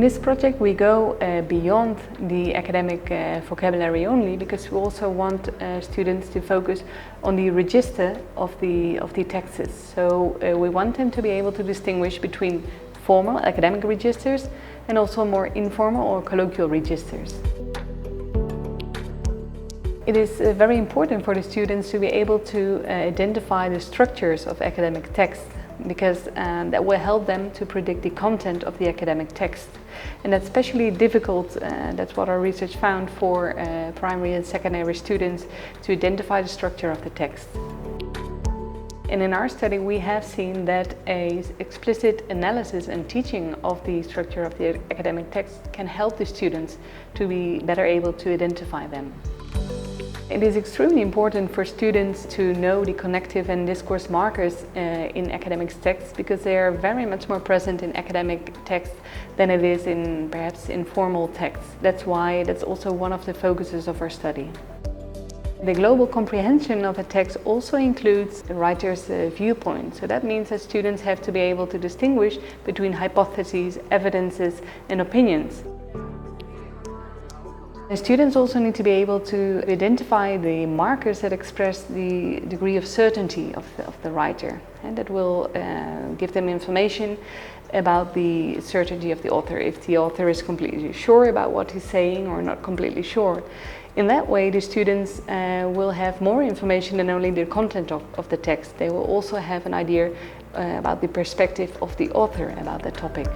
this project we go beyond the academic vocabulary only, because we also want students to focus on the register of the texts. So we want them to be able to distinguish between formal academic registers and also more informal or colloquial registers. It is very important for the students to be able to identify the structures of academic text, because that will help them to predict the content of the academic text. And that's especially difficult, that's what our research found, for primary and secondary students to identify the structure of the text. And in our study we have seen that an explicit analysis and teaching of the structure of the academic text can help the students to be better able to identify them. It is extremely important for students to know the connective and discourse markers in academic texts, because they are very much more present in academic texts than it is in perhaps informal texts. That's why that's also one of the focuses of our study. The global comprehension of a text also includes the writer's viewpoint. So that means that students have to be able to distinguish between hypotheses, evidences, and opinions. The students also need to be able to identify the markers that express the degree of certainty of the writer, and that will give them information about the certainty of the author, if the author is completely sure about what he's saying or not completely sure. In that way, the students will have more information than only the content of the text. They will also have an idea about the perspective of the author about the topic.